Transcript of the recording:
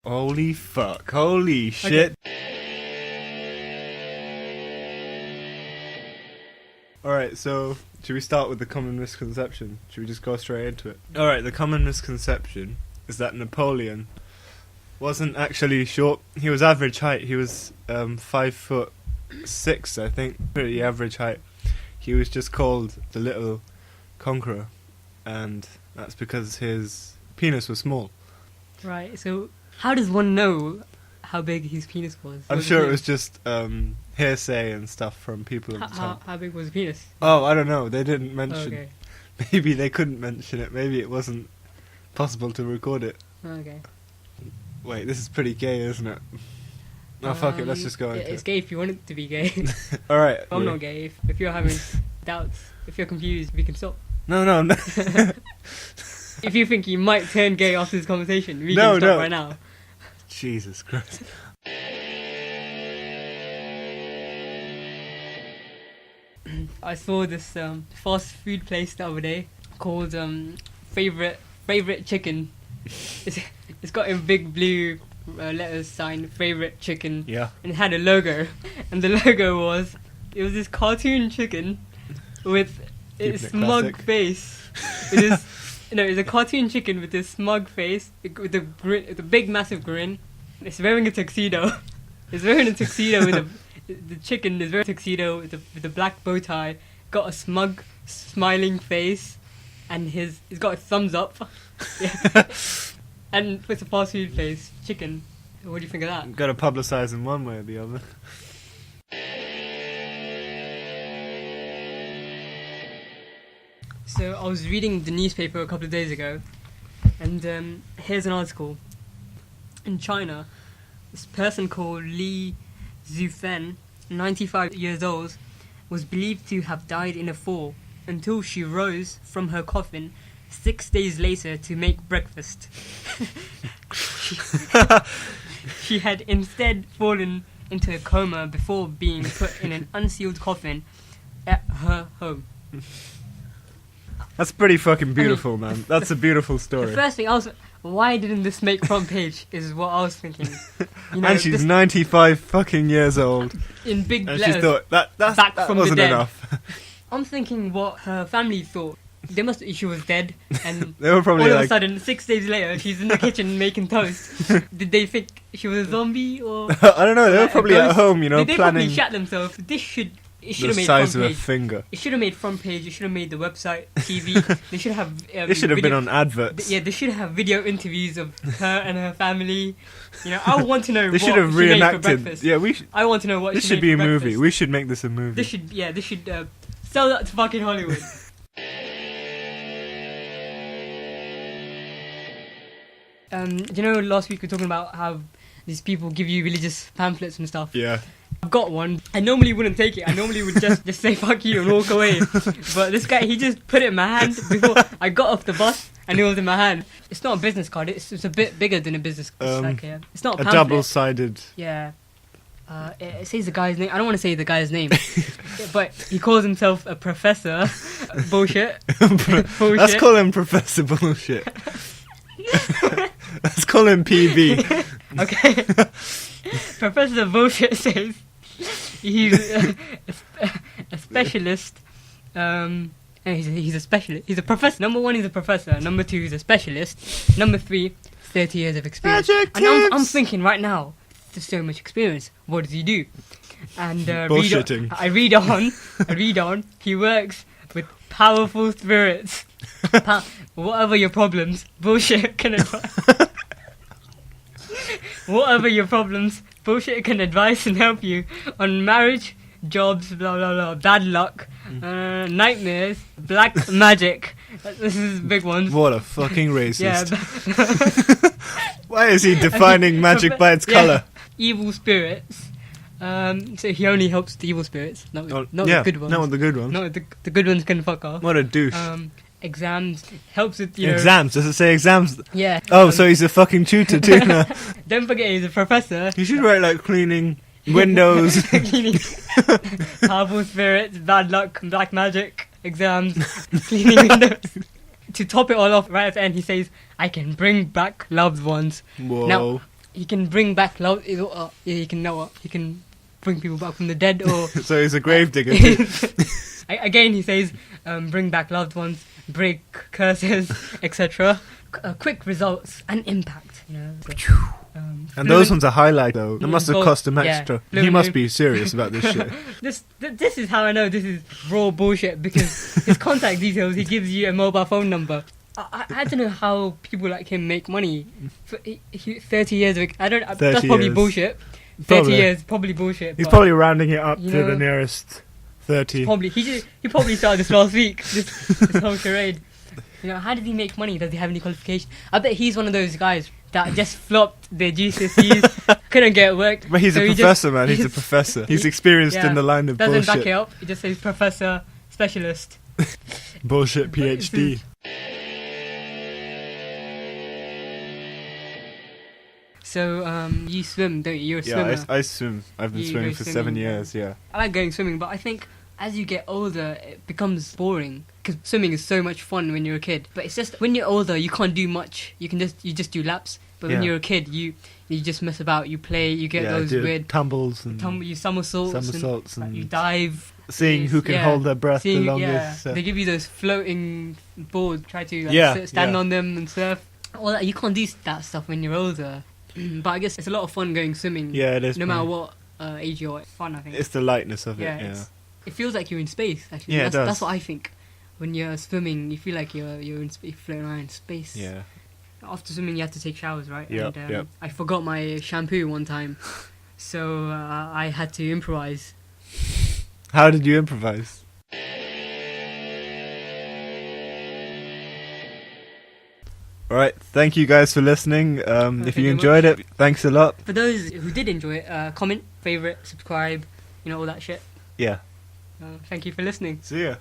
Holy fuck. Holy shit. Alright, so should we start with the common misconception? Should we just go straight into it? Alright, the common misconception is that Napoleon wasn't actually short. He was average height. He was 5'6", I think. Pretty average height. He was just called the Little Conqueror, and that's because his penis was small. Right, so how does one know how big his penis was? I'm sure it was just hearsay and stuff from people at the time. How big was the penis? Oh, I don't know. They didn't mention. Okay. Maybe they couldn't mention it. Maybe it wasn't possible to record it. Okay. Wait, this is pretty gay, isn't it? Oh, fuck it. Let's just go into It's it. gay if you want it to be gay. Alright. I'm not gay. If you're having doubts, if you're confused, we can stop. No. If you think you might turn gay after this conversation, we No, can stop no. right now. Jesus Christ. I saw this fast food place the other day called favorite chicken. It's got a big blue letters sign, favorite chicken. Yeah. And it had a logo, and the logo was this cartoon chicken with its smug classic. face. It's a cartoon chicken with this smug face, with the big massive grin. It's wearing a tuxedo. It's wearing a tuxedo with the chicken is wearing a tuxedo with a black bow tie. Got a smug, smiling face, and he's got a thumbs up. Yeah. And it's a fast food place, chicken. What do you think of that? Got to publicise in one way or the other. So I was reading the newspaper a couple of days ago, and here's an article. In China, this person called Li Zufeng, 95 years old, was believed to have died in a fall until she rose from her coffin 6 days later to make breakfast. She had instead fallen into a coma before being put in an unsealed coffin at her home. That's pretty fucking beautiful, man. That's a beautiful story. The first thing I was, why didn't this make front page? Is what I was thinking. You know, and she's 95 fucking years old. In big And letters. she thought that Back from the wasn't dead. enough. I'm thinking what her family thought. She was dead, and They were probably all of like, a sudden, 6 days later, she's in the kitchen making toast. Did they think she was a zombie or? I don't know. They were a probably at ghost? home, you know, They planning probably shat themselves. It should the have made size front of a page. finger. It should have made front page. It should have made the website, TV. They should have. It should have been on adverts. Yeah, they should have video interviews of her and her family. You know, I want to know. They should have she made for reenacted. breakfast. Yeah, I want to know what. This she should made be a for movie. breakfast. We should make this a movie. They should sell that to fucking Hollywood. You know, last week we were talking about how these people give you religious pamphlets and stuff. Yeah. I've got one. I normally wouldn't take it. I normally would just say fuck you and walk away. But this guy, he just put it in my hand before I got off the bus, and it was in my hand. It's not a business card. It's a bit bigger than a business card. It's not a A pamphlet. double-sided. Yeah. It says the guy's name. I don't want to say the guy's name, but he calls himself a professor. Bullshit. Bullshit. Let's call him Professor Bullshit. Let's call him PB. Okay. Professor Bullshit says he's a specialist. He's a specialist. He's a professor. Number one, he's a professor. Number two, he's a specialist. Number three, 30 years of experience. Adjectives. And I'm thinking right now, there's so much experience. What does he do? And bullshitting. I read on. He works with powerful spirits. Whatever your problems, bullshit can advise. Whatever your problems, bullshit can advise and help you on marriage, jobs, blah blah blah, bad luck, nightmares, black magic. This is big ones. What a fucking racist. Yeah. Why is he defining magic by its colour? Evil spirits. So he only helps the evil spirits, not the good ones. Not the good ones. No, the good ones can fuck off. What a douche. Exams helps with, you know. Exams? Does it say exams? Yeah. Oh, so he's a fucking tutor too now. Don't forget he's a professor. You should write like cleaning windows. Cleaning powerful spirits, bad luck, black magic, exams, cleaning windows. To top it all off, right at the end he says, I can bring back loved ones. Whoa. Now, he can bring back love. He can know what he can bring people back from the dead, or So he's a grave digger. Too. again he says, bring back loved ones, break curses, etc. Quick results and impact. You know. So, And those ones are highlight though. That must have both- cost him yeah, extra. He fluent must moon. be serious about this shit. This is how I know this is raw bullshit, because his contact details, he gives you a mobile phone number. I don't know how people like him make money. 30 years of, that's 30 probably years. bullshit. 30 Probably. years, probably bullshit. He's but probably rounding it up You to know, the nearest 30. probably he probably started this last week. This whole charade. You know, how did he make money? Does he have any qualification? I bet he's one of those guys that just flopped their GCSEs, couldn't get work. But he's so a he professor, just- man. He's a just- professor. He's experienced yeah, in the line of doesn't back it bullshit. up. He just says professor, specialist. Bullshit PhD. So you swim, don't you? You're a Yeah, swimmer. I swim. I've been You swimming go for 7 swimming. years, yeah. I like going swimming, but I think as you get older, it becomes boring. Because swimming is so much fun when you're a kid. But it's just when you're older, you can't do much. You just do laps. But when Yeah. you're a kid, you just mess about. You play. You get those do weird tumbles and you somersaults. and You dive. seeing who can yeah, hold their breath the Yeah, longest. they give you those floating boards. Try to Yeah, stand yeah. on them and surf. All that, you can't do that stuff when you're older. But I guess it's a lot of fun going swimming. Yeah, it is. No matter pretty- what age you're. It's fun, I think. It's the lightness of Yeah, it, yeah. it feels like you're in space. Actually, Yeah, it does. That's what I think. When you're swimming, you feel like you're in space, floating around in space. Yeah. After swimming, you have to take showers, right? Yep, And, yep. I forgot my shampoo one time, so I had to improvise. How did you improvise? Alright, thank you guys for listening. If thank you you enjoyed it, thanks a lot. For those who did enjoy it, comment, favorite, subscribe, all that shit. Yeah. Thank you for listening. See ya.